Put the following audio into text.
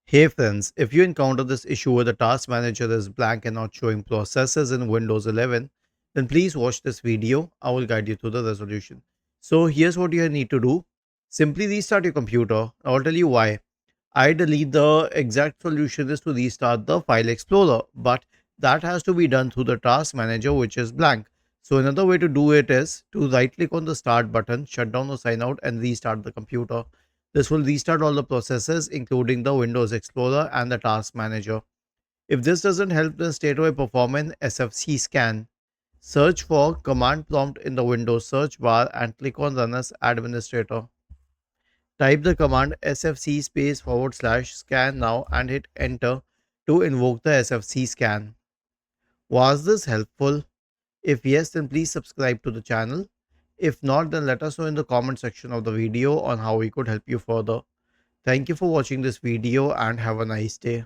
Hey friends, if you encounter this issue where the task manager is blank and not showing processes in Windows 11, then please watch this video. I will guide you through the resolution. So here's what you need to do. Simply restart your computer. I'll tell you why. Ideally, the exact solution is to restart the file explorer, but that has to be done through the task manager, which is blank. So another way to do it is to right click on the start button, shut down or sign out and restart the computer. This will restart all the processes, including the Windows Explorer and the task manager. If this doesn't help, then straight away perform an SFC scan. Search for command prompt in the Windows search bar and click on run as administrator. Type the command sfc space forward slash scan now and hit enter to invoke the SFC scan. Was this helpful? If yes, then please subscribe to the channel. If not, then let us know in the comment section of the video on how we could help you further. Thank you for watching this video and have a nice day.